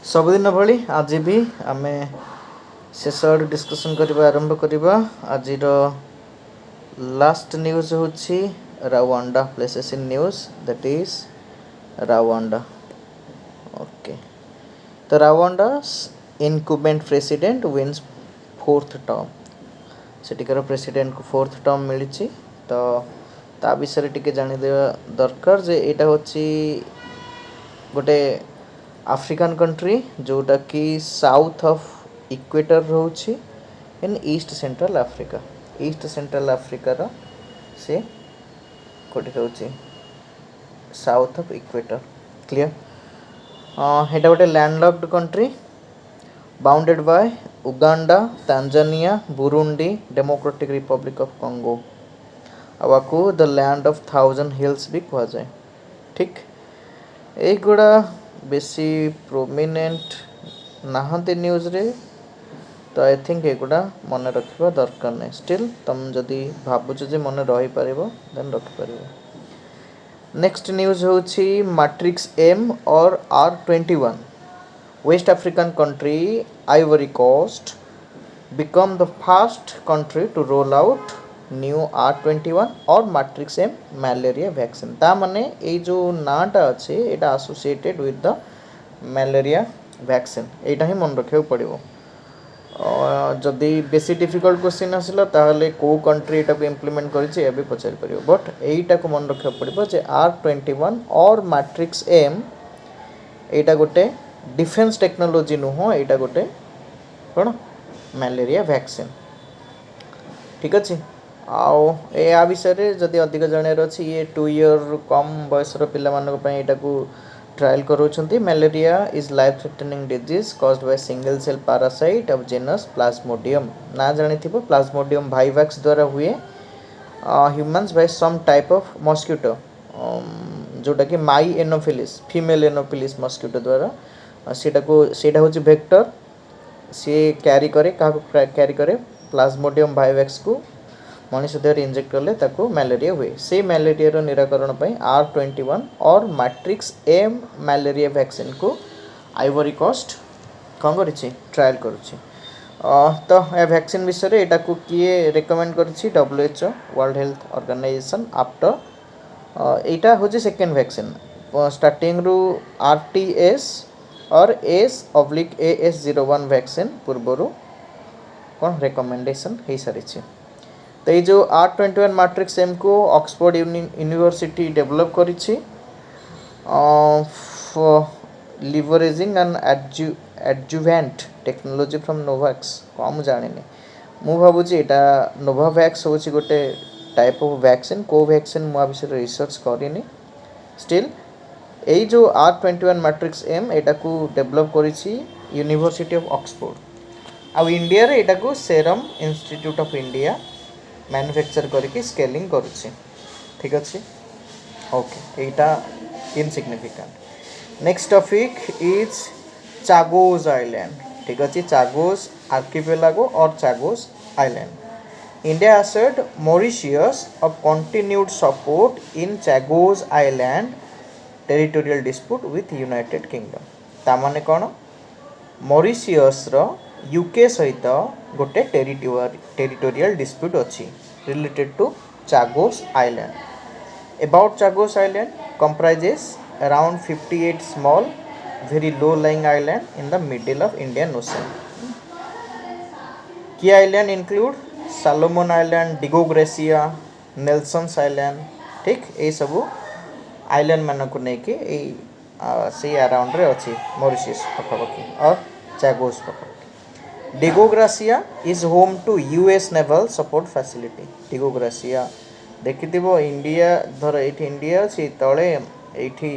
सबुदिन भली आज भी आम शेष आड़ डिस्कसन करवा आरंभ करवा। आज लास्ट न्यूज होची Rwanda places in news that is Rwanda. Okay, तो Rwanda incumbent president wins fourth term. सेटिकार प्रेसिडेंट को फोर्थ टर्म मिली। तो ता विषय टिके जानिदेवा दरकार जे एटा होची गोटे आफ्रिकान कंट्री जोटा कि साउथ ऑफ इक्वेटर रोची in east central Africa. East central अफ्रीकार से कोटी रोची साउथ ऑफ इक्वेटर। क्लियर? हेटा गोटे landlocked country bounded by Uganda, Tanzania, Burundi, Democratic Republic of Congo. आवाको द लैंड ऑफ 1000 हिल्स भी कहा जाए। ठीक, एगुड़ा बेसी प्रोमिनेंट नहांती न्यूज रे, तो आई थिंक एगुड़ा मन रखा दरकार नहीं। स्टिल तुम जदि भावुच जे मन रही पारिबो देन रखि पारिबो। नेक्स्ट न्यूज होची मैट्रिक्स एम और R21 West African country Ivory Coast become the first country to roll out new R21 और मैट्रिक्स एम malaria vaccine। ता माने ए जो नाटा अच्छे एटा associated with the malaria vaccine, एटा ही मन रखे पड़िबो। जदि बेसी डिफिकल्ट क्वेश्चन आसिला ताहले को कंट्री एटा को इम्प्लीमेंट करिछि एबे पचारि परिबो, बट एटा को मन रखे पड़िबो जे R21 और मैट्रिक्स एम एटा गोटे डिफेंस टेक्नोलॉजी नुह, एटा गोटे कोन malaria vaccine। ठीक अच्छे। आउ या विषय जदि अधिक जानवर अच्छी ये 2 ईयर कम बयसर पिला को trial करोछंती। malaria is life threatening disease caused by single cell parasite of genus plasmodium। ना जानी थिबो plasmodium vivax द्वारा हुए humans by some type of mosquito जोटा कि माई एनोफिलिस फीमेल एनोफिलिस मस्किटो द्वारा सेटा होची वेक्टर। सी कैरी करे क्या कैरी करे प्लाज्मोडियम वाइवैक्स को मनुष्य देह इंजेक्ट करले ताको मैलेरिया हुए। से मैलेरिया रो निराकरण पई R21 और मैट्रिक्स एम मैलेरिया वैक्सीन को आइवरी कोस्ट कौन करिछि ट्रायल करिछि। तो ए वैक्सीन विषय रे एटा को किए रेकमेंड करिछि WHO world health organisation. After एटा होछि सेकंड वैक्सीन स्टार्टिंग रू RTS और S/AS01 वैक्सीन पूर्वर कौन रेकमेंडेशन हो सारी। तो ये जो R21 मैट्रिक्स एम को ऑक्सफोर्ड यूनिवर्सिटी डेवलप करिछि leveraging and adjuvant technology from Novavax. कम जानी मु भावुची एटा नोवावैक्स होछि गोटे टाइप ऑफ वैक्सीन। को वैक्सीन मु विषय रिसर्च करिनी। स्टिल यही जो R21 मैट्रिक्स एम एटा को डेवलप करिछि यूनिवर्सिटी ऑफ ऑक्सफोर्ड। आ इंडिया रे एटा को Serum Institute of India manufacture करके स्केलिंग करुछि। ठीक अछि। ओके, एटा insignificant. Next topic is Chagos island. ठीक अछि, चागोस आर्किपेलागो और Chagos island. India assured Mauritius of continued support in Chagos Island territorial dispute with United Kingdom. तामाने कौन मॉरिशियस रो यूके सहित गोटे टेरिटोरियल डिस्प्यूट अच्छी related to Chagos island. About Chagos island comprises around 58 small very low lying island in the middle of Indian Ocean। Key island include Solomon Island, Digo Gracia, Nelson's Island। ठीक, ये सब island मान को लेकिन से around रे अच्छी Mauritius पखापाखि और चागोस पखापाखि। Diego Garcia is home to US naval support facility. Diego Garcia देखिथिबो इंडिया धर एठी इंडिया अछि तळे एठी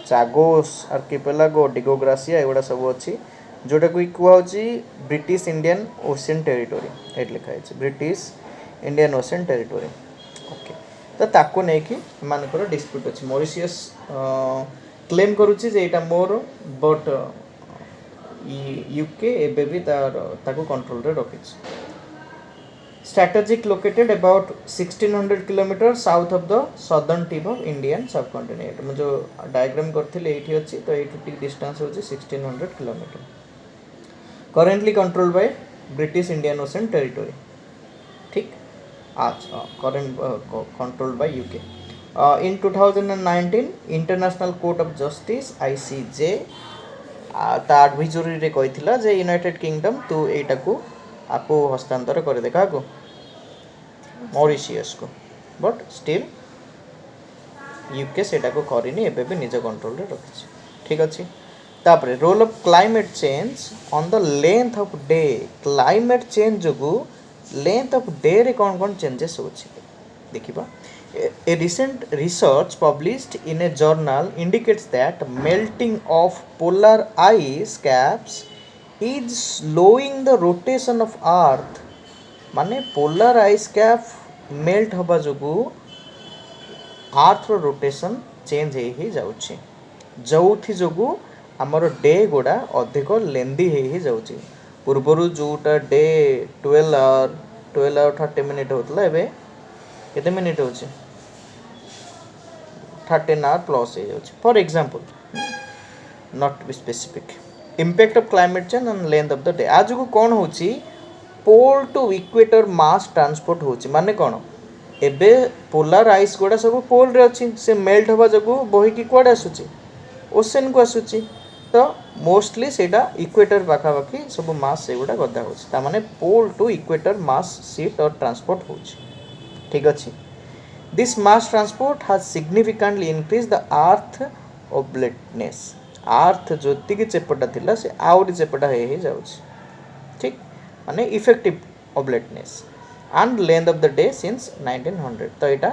चागोस आर्किपेलागो डिगोग्रासिया एगुडा सब अछि जोटा को कुआ होछि ब्रिटिश इंडियन ओशियन टेरिटोरी। एट लिखा है British Indian Ocean territory. Okay, तो ताको नहीं कि मानकर डिस्प्यूट अच्छी। Mauritius claim करुच्ची J Etah more, but UK एबे भी ताको कंट्रोल रे रखिछ। strategic located about 1600 kilometers south of the southern tip of Indian subcontinent मैं जो diagram करथिले एठी अछि तो एठी टिक distance होछि 1600 kilometer currently controlled by British Indian Ocean territory ठीक आज current controlled by UK in 2019 International Court of Justice ICJ ता advisory रे कहिथिला जे यूनाइटेड किंगडम तू एटा को आपको हस्तांतर कर दे का को मॉरिशियस को बट स्टिल यूके सेटा को करिनी एबे भी निज कंट्रोल रे रखिछ ठीक अछि तापरे role of climate change on the length of day climate change जोगु लेंथ ऑफ डे रे कोन चेंजेस होछि देखिबा a recent research published in a journal indicates that melting of polar ice caps is slowing the rotation of earth माने polar ice cap melt हबा जोगु अर्थ रो rotation change हे जाउछि जौथि जोगु हमर day गोडा अधिक लेंदी हे जाउछि पूर्वरु जोटा डे 12 आवर 30 मिनिट होतला एबे केते मिनिट होछि 13 आवर प्लस हे जाउछि for example not be specific impact of climate change on length of the day आज को कोन होछि pole to equator mass transport होछि माने कोन एबे पोलर आइस गोडा सब पोल रे अछि से मेल्ट हवा जगु बही की कोड आसुछि ओशन को आसुछि तो मोस्टली सेटा इक्वेटर पाखा पाखी सब मास से गोडा गदा होछि ता माने pole to equator mass shift और ट्रांसपोर्ट होछि ठीक अछि this mass transport has significantly increase the earth oblateness earth जोति की चेपटा थिला से आउरी चेपटा हे जाउछि ठीक माने effective ओब्लेटनेस and length of the day since 1900 तो एटा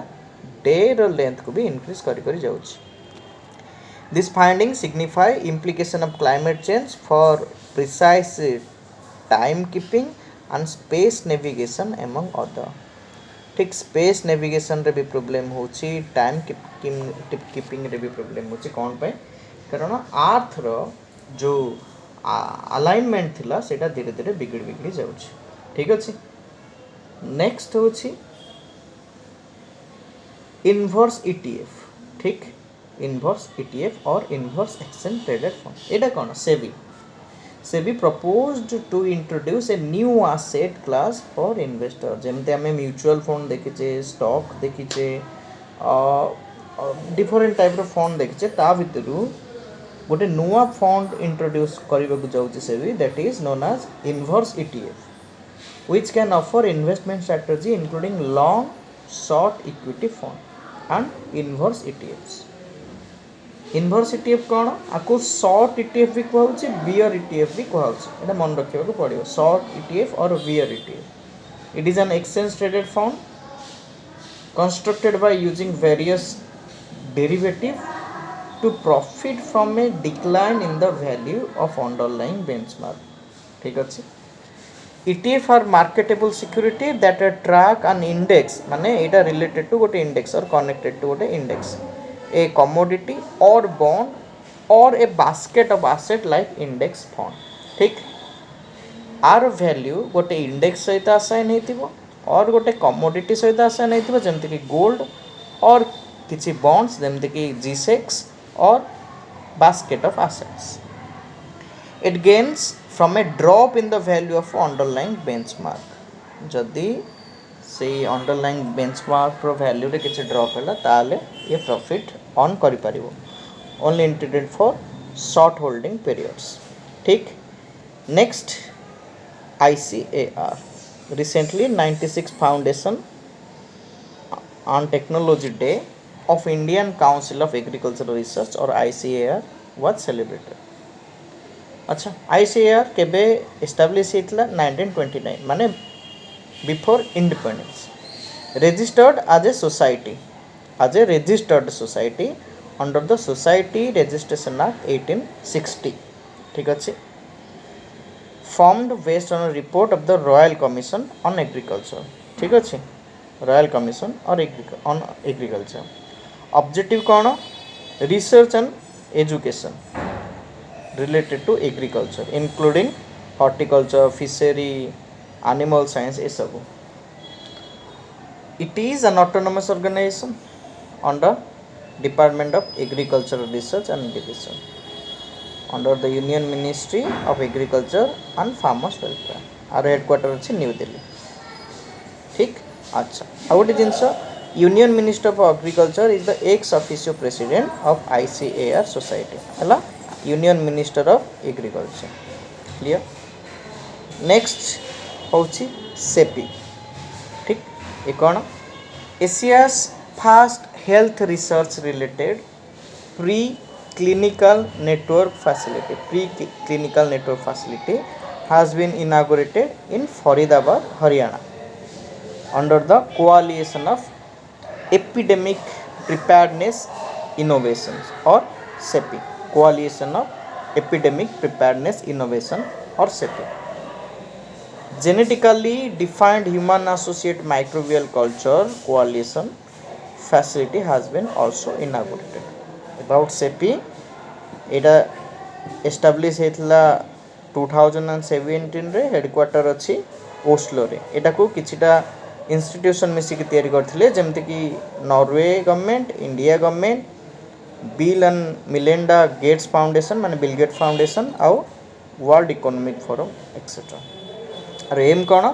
डे रो लेंथ को भी इंक्रीज करी जाउछि this finding signify implication of climate change for precise time keeping and space navigation among other ठीक स्पेस नेविगेशन रे भी प्रॉब्लम होछि टाइम कीपिंग रे भी प्रॉब्लम होछि कोन पे कारण अर्थ रो जो अलाइनमेंट थिला सेटा धीरे धीरे बिगड़ी जाउछि ठीक अछि नेक्स्ट होछि इनवर्स ईटीएफ ठीक इनवर्स ईटीएफ और इनवर्स एक्सचेंज ट्रेडेड फंड एटा कोन SEBI proposed to introduce a new asset class for investor जेमते हमें म्यूचुअल फंड देखिचे स्टॉक देखिचे डिफरेंट टाइप रो फंड देखिचे ता भितरु गोटे नुवा फंड इंट्रोड्यूस करबा को जाउची SEBI that is known as inverse ETF which can offer investment strategy including long short equity fund and inverse ETFs inverse ETF कोन आको short ETF भी कहउछि bear ETF भी कहउछि एटा मन रखियो को पड़ियो short ETF और bear ETF it is an exchange traded fund constructed by using various derivative to profit from a decline in the value of underlying benchmark ठीक अछि ETF are marketable security that track an index माने एटा related to गोटे index or connected to गोटे index a commodity or bond or a basket of asset like index fund ठीक are value गोटे index सहित assign हेतिबो और गोटे commodity सहित assign हेतिबो जेमति कि गोल्ड और किछि bonds जेमति कि G-Secs और basket of assets it gains from a drop in the value of underlying benchmark जदि से underlying benchmark pro value रे किछ ड्रॉप हैला ताले ये प्रॉफिट ऑन करि परिबो only intended for short holding periods ठीक next ICAR recently 96 foundation on technology day of Indian Council of Agricultural Research or ICAR was celebrated अच्छा ICAR केबे establish हेतला 1929 माने before independence registered as a society as a registered society under the Society Registration Act 1860 ठीक अछि formed based on a report of the Royal Commission on Agriculture ठीक अछि Royal Commission on Agriculture objective cone research and education related to agriculture including horticulture fishery animal science ए सब It is an autonomous organization under Department of Agricultural Research and Innovation under the Union Ministry of Agriculture and Farmers Welfare. आर headquarter अच्छे new Delhi. ठीक. अच्छा आ गोटे जिनस union minister of agriculture is the ex officio president of ICAR society है union minister of agriculture. Clear. Next हूँ CEPI. ठीक. ये कौन Asia's first health research related pre-clinical network facility has been inaugurated in Faridabad, Haryana under the coalition of epidemic preparedness innovations or CEPI, coalition of epidemic preparedness innovation or CEPI. Genetically defined human associated microbial culture coalition facility has been also inaugurated. About CEPI, Etah establish होता 2017 रे headquarter अच्छी Oslo रे. एटा को किछिटा institution मिसिक तैयारी करथिले जेमति कि Norway government, India government, Bill and Melinda Gates foundation माने बिल गेट फाउंडेशन आउ वर्ल्ड इकोनॉमिक फोरम एक्सेट्रा. और एम कौन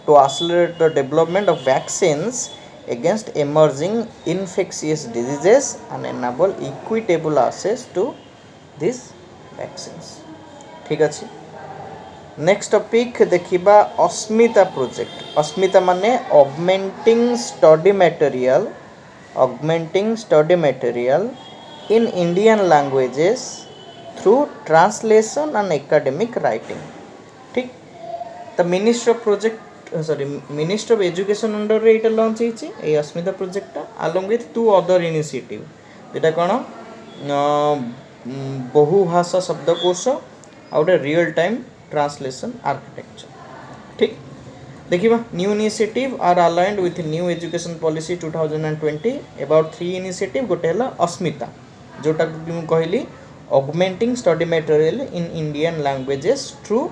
to accelerate the development of vaccines against emerging infectious diseases and enable equitable access to these vaccines. ठीक अच्छे. Next topic देखिबा अस्मिता project. Asmita माने augmenting study material in Indian languages through translation and academic writing. ठीक. The minister of project minister of education under रे इटा launch होईची ए Asmita project along with two other initiative. जेटा कोन बहुभाषा शब्दकोश आ गोटे रियल टाइम ट्रांसलेशन आर्किटेक्चर. ठीक. देखिबा new initiative are aligned with new education policy 2020 about 3 initiative. गोटे हला अस्मिता जोटा कि कहली augmenting study material in Indian languages through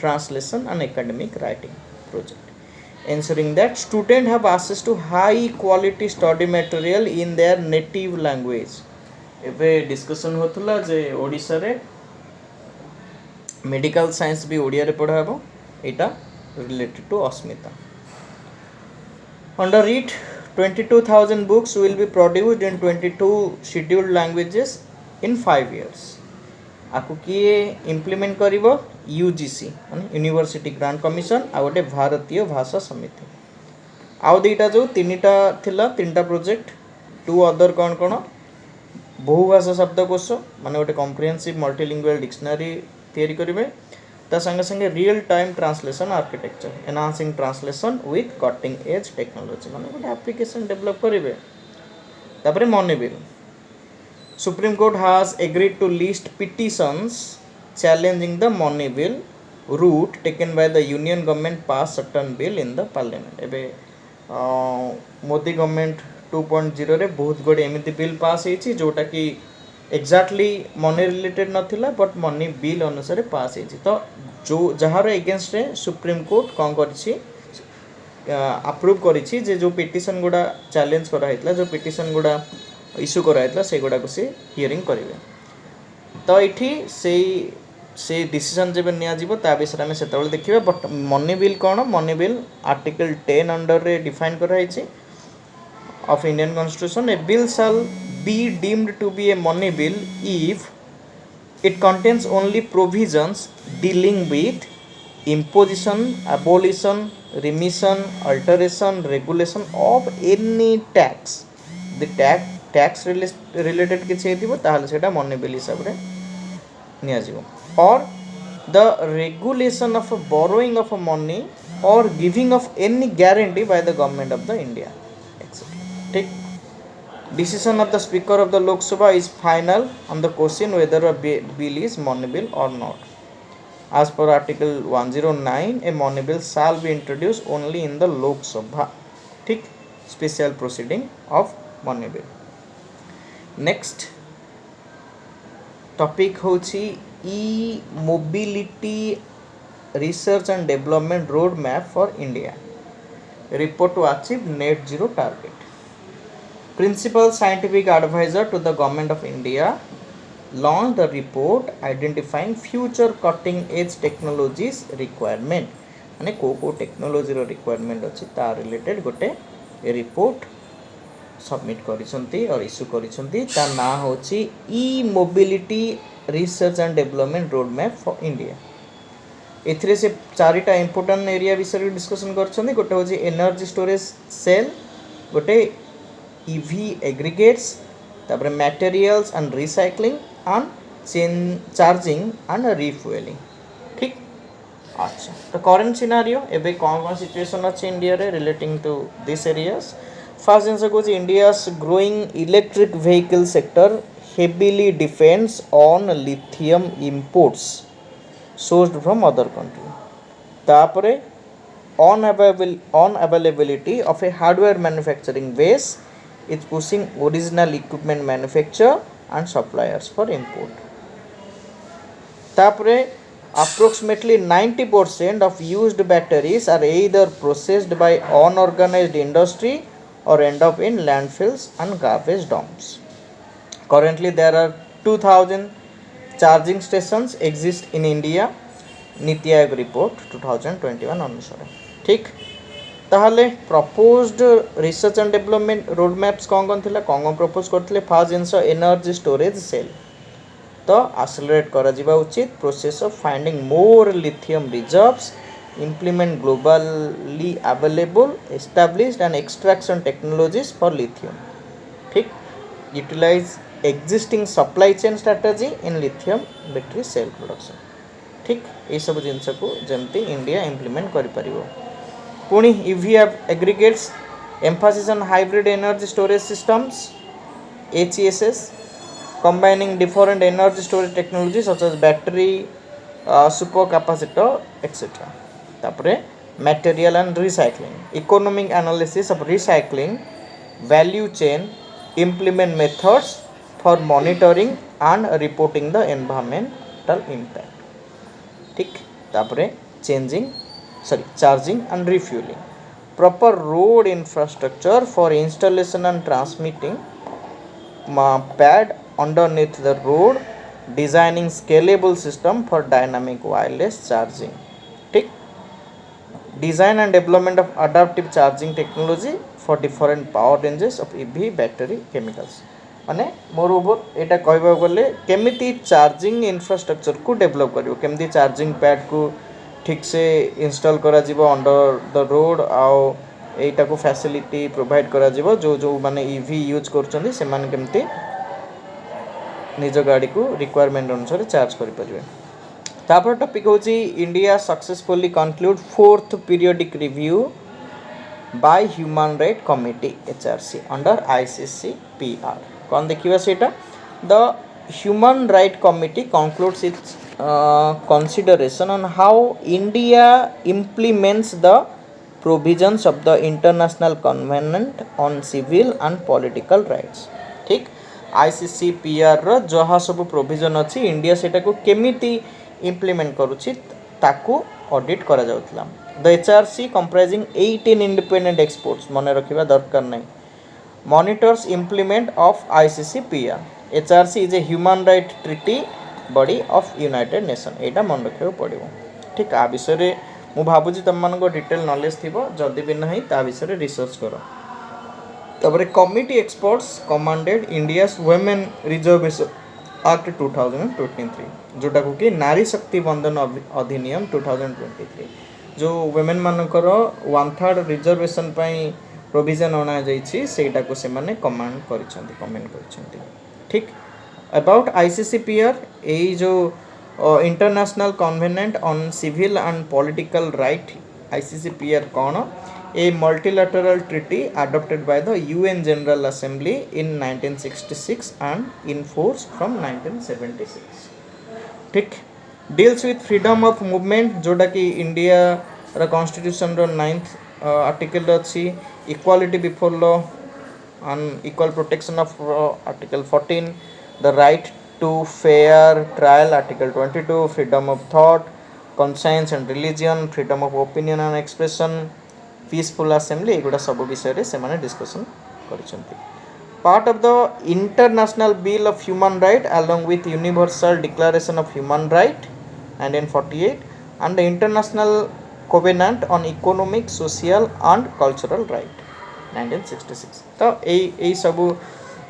translation and academic writing project, ensuring that students have access to high quality study material in their native language. एबे discussion होतला जे ओडिसा रे medical science भी ओडिया रे पढ़ाबो. एटा रिलेटेड टू अस्मिता. Under it 22,000 books will be produced in 22 scheduled languages in 5 years. आपको किए इम्प्लीमेंट करिवो यूजीसी माने यूनिवर्सिटी ग्रांट कमिशन आ गोटे भारतीय भाषा समिति. आउ दुईटा जो तीनटा थिला तीनटा प्रोजेक्ट. टू अदर कौन कौन बहुभाषा शब्दकोश माने गोटे कम्प्रिहेंसिव मल्टीलिंगुअल डिक्शनरी तैयारी करिवे. ता संगे संगे real time translation architecture enhancing translation with cutting edge technology माने गोटे एप्लिकेशन डेवलप करिवे. तापरे money bill. Supreme Court has agreed to list petitions challenging the money bill route taken by the union government pass certain bill in the parliament. एबे Modi government 2.0 रे बहुत गोटे एमिति bill pass होईची जोटा कि एक्जाक्टली मनी रिलेटेड नथिला but money bill अनुसार पास होईची. तो जो जहार एगेंस्ट रे सुप्रीम कोर्ट कोन करछि अप्रूव करिछि जे जो पिटिशन गुडा चैलेंज करा हितला जो पिटिशन गुडा इश्यू कराइला से गुड़ा को से हियरिंग करेंगे. तो ये से डिसीजन जब निया विषय में से देखिए. बट मनी बिल कौन मनी बिल आर्टिकल 10 अंडर रे डिफाइन कराई of Indian constitution. A bill shall be deemed to be a money bill if it contains only provisions dealing with imposition, abolition, remission, alteration, regulation of any tax. The tax related किसी हेतिबो ताहले सेटा money bill हिसाब रे निया जीवो. or the regulation of borrowing of money or giving of any guarantee by the government of the India, etc. ठीक. Decision of the speaker of the Lok Sabha is final on the question whether a bill is money bill or not. As per article 109, a money bill shall be introduced only in the Lok Sabha. ठीक. Special proceeding of money bill. Next topic होची e-mobility research and development roadmap for India. report to achieve net zero target. Principal scientific advisor to the government of India launched the report identifying future cutting edge technologies requirement. माने को technology requirement अच्छी ता related गोटे report submit करिसंती और issue करिसंती ता ना होची e mobility research and development road map for India. एथिरे से चारिटा इंपोर्टेंट एरिया विषय डिस्कशन करछंती. गोटे होची एनर्जी स्टोरेज सेल, गोटे ईवी एग्रीगेट्स, तापर materials and recycling and charging and refuelling. ठीक. अच्छा, तो करेंट सिनारियो एबे कौन सिचुएशन अच्छे इंडिया रे relating to this areas. First जिनस को India's growing electric vehicle sector heavily depends on lithium imports sourced from other country. तापरे unavailability of a hardware manufacturing base is pushing original equipment manufacturer and suppliers for import. तापरे approximately 90% of used batteries are either processed by unorganized industry or end up in landfills and garbage dumps. Currently there are 2000 charging stations exist in India. NITI Aayog report 2021 अनुसार. ठीक. ताहले proposed research and development road maps कौन थिला कौन propose करथिले. First जिनस energy storage cell तो accelerate करा जिबा उचित process of finding more lithium reserves, implement globally available established and extraction technologies for lithium. ठीक. Utilize existing supply chain strategy in lithium battery cell production. ठीक. ये सब जिनस को जमती इंडिया इंप्लीमेंट करि परिबो. पुणी EV aggregates Mphasis on hybrid energy storage systems HESS combining different energy storage technologies such as battery, super capacitor, etc. तापरे material and recycling, economic analysis of recycling value chain, implement methods for monitoring and reporting the environmental impact. ठीक. तापरे charging and refueling, proper road infrastructure for installation and transmitting pad underneath the road, designing scalable system for dynamic wireless charging. ठीक. Design and development of adaptive charging technology for different power ranges of EV battery chemicals. माने more over एटा कहबा गले केमिति charging infrastructure को develop करियो, केमिति charging pad को ठीक से इंस्टॉल करा जिवो अंडर द रोड आउ एटा को फैसिलिटी प्रोवाइड करा जिवो जो माने ईवी यूज करछन्ती से माने केमिति निज गाड़ी को रिक्वायरमेंट अनुसार चार्ज करि परिबे. तापर टॉपिक होची India successfully conclude fourth periodic review by human right committee HRC under ICCPR. कौन देखिबा सेटा. The human right committee concludes it's consideration on how India implements the provisions of the International Covenant on Civil and Political Rights. ठीक. ICCPR रो जहा सब provision अछि India सेटा को केमिति इंप्लीमेंट करूछि ताकू ऑडिट करा जाउतला. The HRC comprising 18 independent experts मने रखिबा दरकार नै monitors implement of ICCPR. HRC is a human right treaty body of United Nations. एटा मन रखियो पड़िबो. ठीक. आ विषय रे मु भाबुजी तम मन को डिटेल नॉलेज थिबो, जदी भी नहीं ता विषय रे रिसर्च करो. तबरे committee experts commanded India's women reservation act 2023 जोटा को कि नारी शक्ति बंधन अधिनियम 2023 जो वुमेन मानकर 1/3 रिजर्वेशन पई प्रोविजन अना जाइछि सेटा को से माने कमेंट करिसंती. ठीक. अबाउट ICCPR ए जो international covenant on civil and political right ICCPR कौन a multilateral treaty adopted by the UN General Assembly in 1966 and in force from 1976. ठीक. deals with freedom of movement जोटा कि इंडिया रा constitution रो 9th article अछि, equality before law and equal protection of article 14, the right to fair trial article 22, freedom of thought, conscience and religion, freedom of opinion and expression, peaceful assembly एगुड़ा सब विषय से माने discussion कर part of the international bill of human right along with universal declaration of human right 1948 and the international covenant on economic social and cultural right 1966 तो यही सब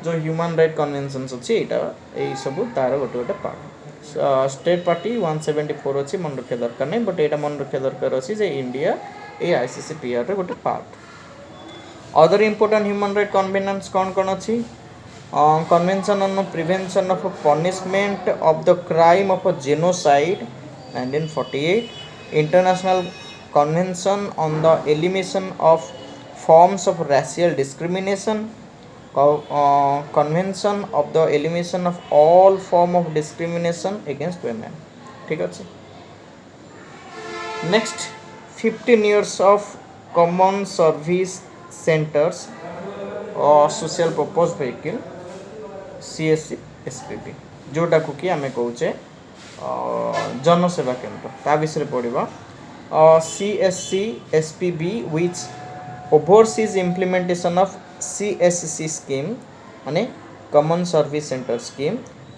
जो ह्यूमन राइट कन्वेंशंस अच्छी यही सब तार गोटे गोटे पार्ट स्टेट पार्टी 174 अच्छी मन रखा दरकार नहीं बट यहाँ मन रखा दरकार अच्छी जे इंडिया ये ICCPR गोटे part other important human right conventions कौन कौन अच्छी convention on prevention of punishment of the crime of genocide 1948 international convention on the elimination of forms of racial discrimination convention of the elimination of all form of discrimination against women ठीक अच्छे next 15 years of common service centers or social purpose vehicle CSC SPB जोटा को कि आमे कहूचे जनसेवा केंद्र ता विषय पढ़िबा CSC SPB which oversees implementation of CSC scheme माने common service center scheme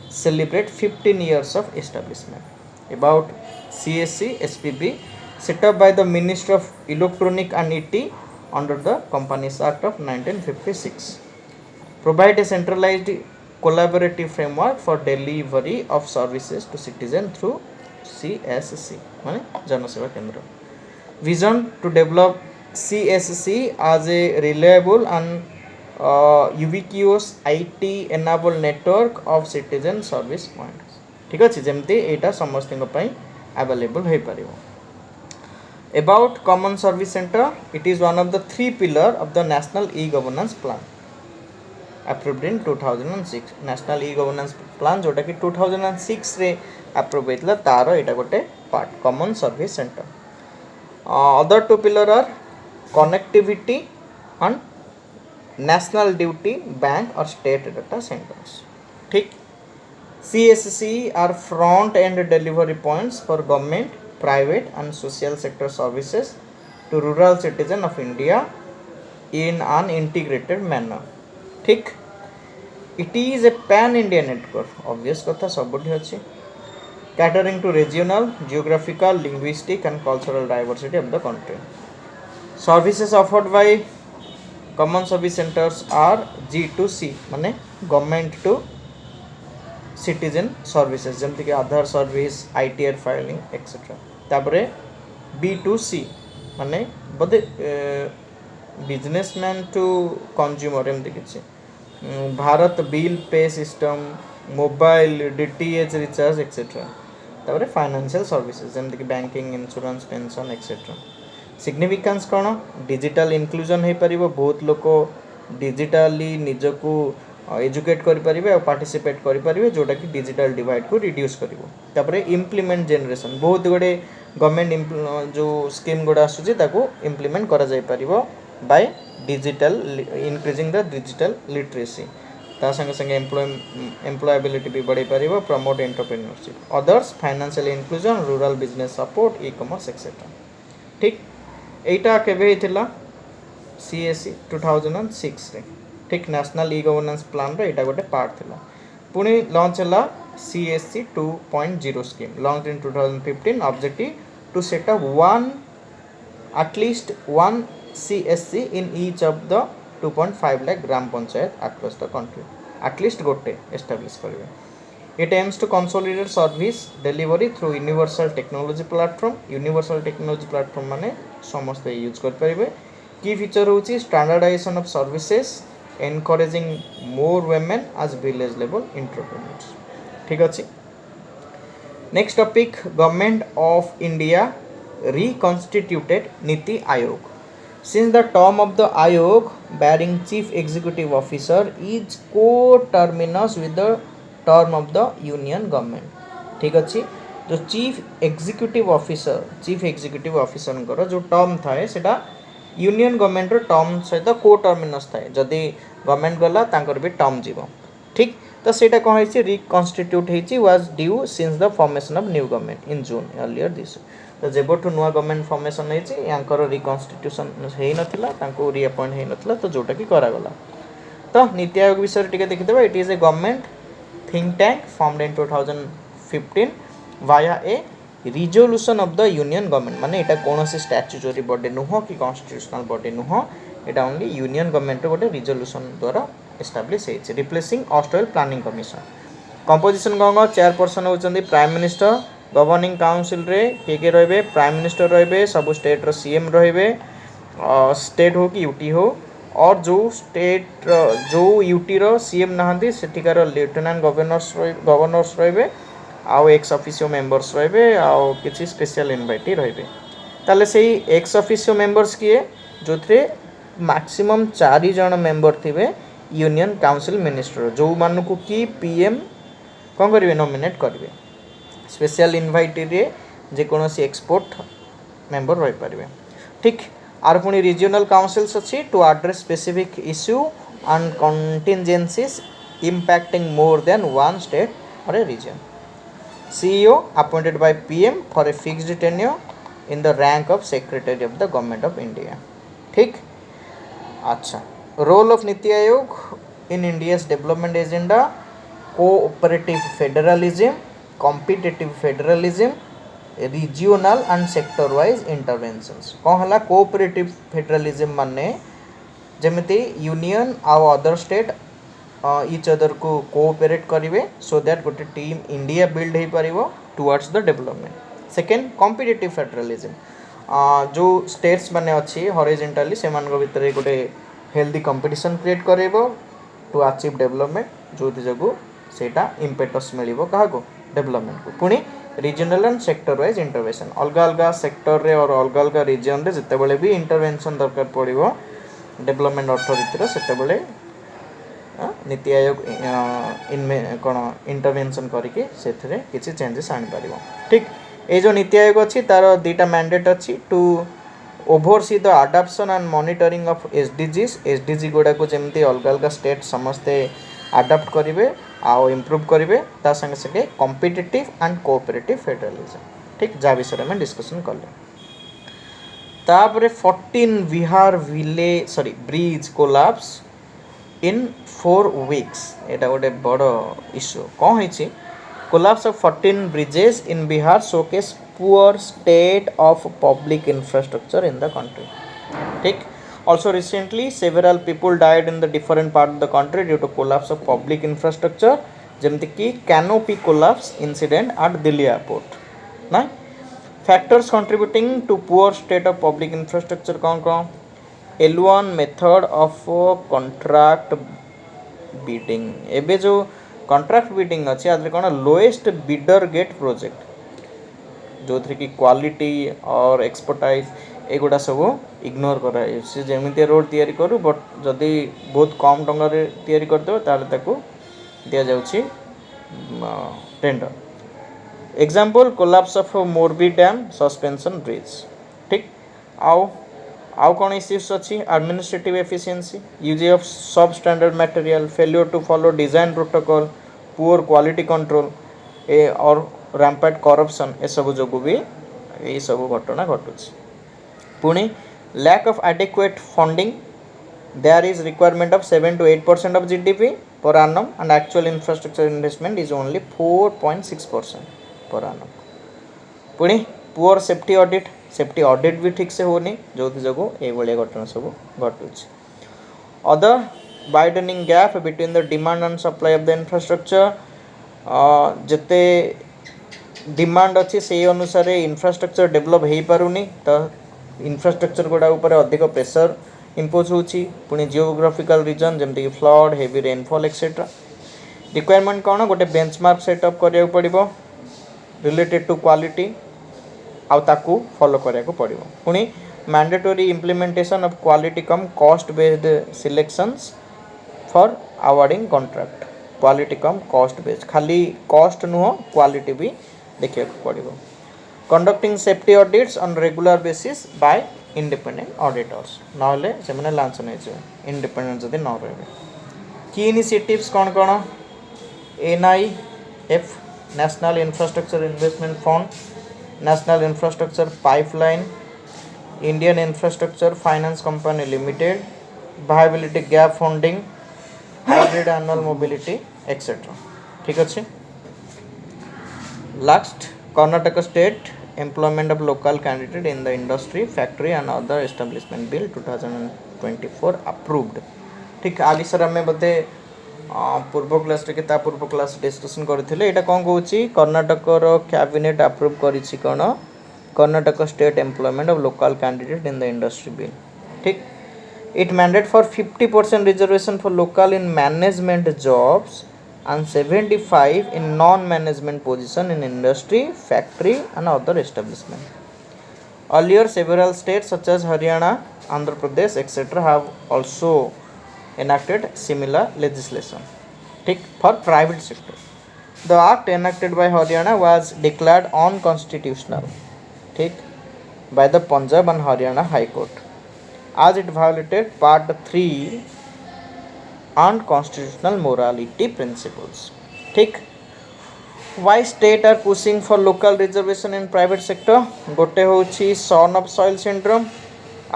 celebrate 15 years of establishment about CSC SPB set up by the Ministry of Electronic and IT under the Companies Act of 1956 provide a centralized collaborative framework for delivery of services to citizens through CSC माने जनसेवा केंद्र vision to develop CSC as a reliable and ubiquitous IT enabled network of citizen service points ठीक अच्छे जमती एटा समस्त available हो पार about common service center it is one of the 3 pillar of the national e-governance plan approved in 2006 national e-governance plan जोटा कि 2006 रे approve होइतला तारो एटा गोटे part common service center other 2 pillar are connectivity and national duty bank or state data centers ठीक CSC are front end delivery points for government private and social sector services to rural citizen of India in an integrated manner ठीक it is a pan India network obvious कथा सबुठी अछि catering to regional geographical linguistic and cultural diversity of the country services offered by common service centers are G2C माने government to citizen services जमती कि आधार service ITR filing etcetera तापरे B2C माने बोधे businessman to consumer एमती किछि Bharat bill pay system mobile DTH recharge etcetera तापरे financial services जमती कि banking insurance pension etcetera significance कौन डिजिटल इनक्लूजन हो पार बहुत लोक डिजिटली निजको एजुकेट करें और पार्टिसिपेट करें जोटा कि डिजिटल डिवाइड को रिड्यूस कर इम्प्लीमेंट जनरेशन बहुत गुड़े गवर्नमेंट जो स्कीम गुड़ा आसूँ इम्प्लीमेंट कर by digital increasing the digital literacy ता संगे संगे एम्प्लॉयबिलिटी भी बढ़ी पार promote entrepreneurship others financial inclusion rural business support e commerce etcetera ठीक एटा केबे हितला CSC 2006 रे ठीक नेशनल ई गवर्नेंस प्लान रे एटा गोटे पार्ट थिला पुनी लॉन्च हला CSC 2.0 scheme launch in 2015 objective to set up at least one CSC in each of the 2.5 lakh gram panchayat across the country at least gote establish karibe it aims to consolidate service delivery through universal technology platform माने समस्त use कर परिबे की feature होची standardization of services encouraging more women as village level entrepreneurs ठीक अछि next topic government of India reconstituted NITI आयोग since the term of the ayog bearing chief executive officer is co-terminus with the term of the union government ठीक अच्छी जो chief executive officer जो term थाए सेटा union government रो term सहित को terminus थाए जदि गवर्नमेंट गला तांकर भी टर्म जीवो ठीक तो सेटा कौन है रिकन्स्टिट्यूट होती was due since the formation of new government in June earlier this तो जेबठू नुआ गवर्नमेंट फॉर्मेशन होती यांकर रिकन्स्टिट्यूशन हो नथिला तांको रीअपॉइंट हो नथिला तो जोटा कि करागला तो नीति आयोग विषय टिके देखिदेबा it is a government think tank formed in 2015 via a resolution of the union government माने एटा कोनोसी स्टैट्यूटरी बॉडी नुह कि कॉन्स्टिट्यूशनल बॉडी नुह एटा ओनली यूनियन गवर्नमेंट रो गोटे रिजोल्यूशन द्वारा एस्टाब्लिश होइছে replacing erstwhile planning commission composition गंग चेयरपर्सन होचंदी प्राइम मिनिस्टर गवर्निंग काउंसिल रे के रहबे प्राइम मिनिस्टर रहबे सब स्टेट रो सीएम रहबे स्टेट हो कि यूटी हो और जो स्टेट जो यूटी रो सीएम नहांती सेठिकार लेफ्टिनेंट गवर्नर्स रहबे आउ एक्स ऑफिशियो मेंबर्स रहबे आउ किछि स्पेशल इनवाइटी रहबे ताले सेही एक्स ऑफिशियो मेंबर्स किए जो थे मैक्सिमम 4 जन मेंबर थिबे यूनियन काउंसिल मिनिस्टर जो मानु को कि पीएम कौन करेंगे नॉमिनेट करेंगे स्पेशल इनवाइटी रे जे कोनोसी एक्सपोर्ट मेंबर रही पारे ठीक आर पुणी रीजनल काउंसिल्स अच्छी to address specific issue and contingencies impacting more than one state or a region CEO appointed by PM for a fixed tenure in the rank of Secretary of the Government of India ठीक अच्छा role of NITI Aayog in India's development agenda cooperative federalism competitive federalism regional and sector wise interventions कौन हला cooperative federalism माने जेमिति union आउ other state each other को cooperate करेंगे so that गोटे टीम इंडिया बिल्ड हो पार towards the development second competitive federalism जो स्टेट्स माने अच्छी हॉरिजॉन्टली से भितर गोटे हेल्दी कंपटीशन क्रिएट करेबो टू अचीव डेवलपमेंट जो जगू सेटा इम्पेटस मिलिबो काहाको डेवलपमेंट को पुणी regional and sector wise intervention अलग अलग सेक्टर रे और अलग अलग रीजन रे जिते बळे भी इंटरवेंशन दरकार पड़िबो डेवलपमेंट अथॉरिटी रो सेते बळे नीति आयोग इनमें कौन इंटरवेंशन करके किसी चेंजेस आनी पार ठीक ये जो नीति आयोग अच्छी तार दुटा मैंडेट अच्छी to oversee the adoption and monitoring of SDG गुड़ा को जमी अलग अलग स्टेट समस्ते अडॉप्ट करेंगे आउ इम्प्रूव करेंगे ता संगे संगे कॉम्पिटिटिव एंड कोऑपरेटिव फेडरलिज्म ठीक जहाँ विषय में डिस्कशन कले तापर 14 विहार ब्रिज कोलैप्स इन 4 weeks एटा गोटे बड़ इश्यू कौन है collapse of 14 bridges in Bihar showcase poor state of public infrastructure in the country ठीक also recently several people died in the different part of the country due to collapse of public infrastructure जेमति कि canopy collapse incident at Delhi airport ना factors contributing to poor state of public infrastructure कौन कौन L1 method of contract bidding एबे जो contract bidding अच्छे आदि कौन lowest bidder get project जो थी कि क्वालिटी और एक्सपर्टाइज एगुड़ा सब इग्नोर कराए सी जमी रोड तैयारी करू बट जदि बहुत कम टंकार तैयारी करदे ताले ताको दिया जाउछि tender example collapse of Morbi dam suspension bridge ठीक आउ कौन इश्यूज अच्छी administrative efficiency use of sub standard material failure to follow design protocol poor quality control ए और रैम्पेंट करप्शन ए सब जो भी ये सब घटना घटुछि पुणी lack of adequate funding there is requirement of 7 to 8% of GDP per annum and actual infrastructure investment is only 4.6% पर annum पुणी पुअर सेफ्टी ऑडिट भी ठीक से होनी जो जगो ए भलिया घटना सब घटुछि other widening gap between the demand and supply of the infrastructure जते डिमांड अच्छी से अनुसार इंफ्रास्ट्रक्चर डेवलप हो पारुनी तो इंफ्रास्ट्रक्चर गुड़ा ऊपर अधिक प्रेशर इम्पोज होची पुणी जियोग्राफिकल रीजन जमती कि flood heavy rainfall etcetera requirement कौन गोटे बेंचमार्क सेटअप करिया पड़िबो रिलेटेड टू क्वालिटी आउ ताकू फॉलो करिया पड़िबो पुणी mandatory implementation of quality cum cost based selections for awarding contract quality cum cost based खाली कॉस्ट नुह क्वालिटी भी देखिए पड़ो conducting safety audits on regular basis by independent auditors नहले से मैंने लांच नहीं इंडिपेंडेंट जदि न रहे की इनिशिएटिव्स कौन कौन NIF National Infrastructure Investment Fund, National Infrastructure Pipeline, Indian Infrastructure Finance Company Limited, Viability Gap Funding, Hybrid Annual Mobility, etc. ठीक अच्छे. Last, Karnataka State Employment of Local Candidate in the Industry, Factory and Other Establishment Bill 2024 approved. ठीक आ विषय आम बोधे पूर्व class रे ता पूर्व class discussion करथिले. एटा कोन कहूची कर्नाटक रो कैबिनेट अप्रूव करिछि कोन Karnataka state employment of local candidate in the industry bill. ठीक. It mandate for 50% reservation for local in management jobs and 75 in non-management position in industry, factory and other establishment. Earlier, several states such as Haryana, Andhra Pradesh, etc. have also enacted similar legislation. ठीक, for private sector. The act enacted by Haryana was declared unconstitutional. ठीक, by the Punjab and Haryana High Court, as it violated Part 3 and constitutional morality principles. ठीक. Why state are pushing for local reservation in private sector? गोटे होची son of soil syndrome.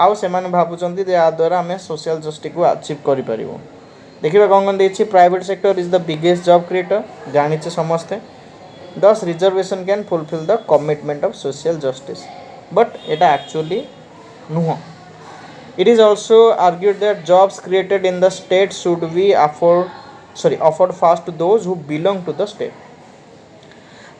आउ सेमाने भाबुचंती जे आ द्वारा हमें social justice को achieve करि परिबो. देखिबा कोन देछि private sector is the biggest job creator, जानिचे समस्ते. Thus reservation can fulfill the commitment of social justice, but Etah actually नुह. It is also argued that jobs created in the state should be offered first to those who belong to the state.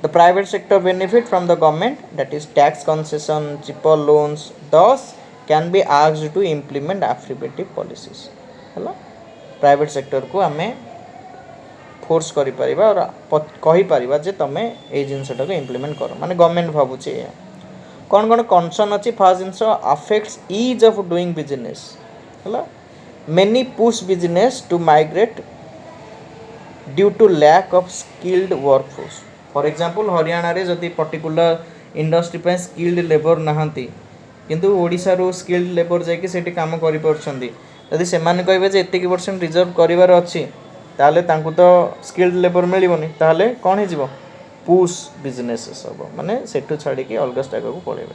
The private sector benefit from the government, that is tax concession, cheaper loans, thus can be asked to implement affirmative policies. Hello? Private sector को हमें force करि परिबा और कहि परिबा जे तमे ए जिंसटा को implement करो, माने government भाबुची कौन कौन कंसर्न अच्छी. फास्ट जिनस affects ease of doing business. है many push business to migrate due to lack of skilled workforce. For example Haryana रे जदि पर्टिकुलर इंडस्ट्री पे स्किल्ड लेबर नहांती किंतु ओडिसा रो स्किल्ड लेबर जाकि सेठी काम करि परछंती, जदि सेमाने कहबे जे एतिकी परसेंट रिजर्व करिवार अछि ताले तांकु तो स्किल्ड लेबर मिलिबोनी, ताले कोन हे जिवो पुश बिजनेस सब माने सेठू छाड़ी के अलग स्टाक को पड़ेबे.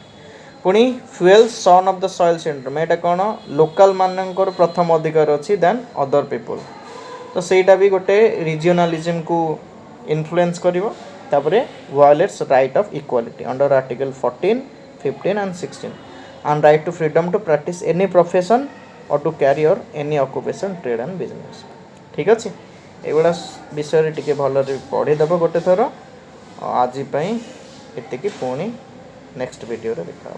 पुणी fuel son of the soil syndrome, Etah cone local मानकर प्रथम अधिकार अछि देन अदर पीपल. तो सेटा भी गोटे रीजनलिज्म को इन्फ्लुएंस करिवो. तापरे violates right of equality under article 14, 15 and 16 and right to freedom to practice any profession or to carry on any occupation trade and business. ठीक अछि. एगुड़ा विषय टिके भल पढ़ी देव गोटे थर. आज एतिकी पुणी नेक्स्ट वीडियो देखा.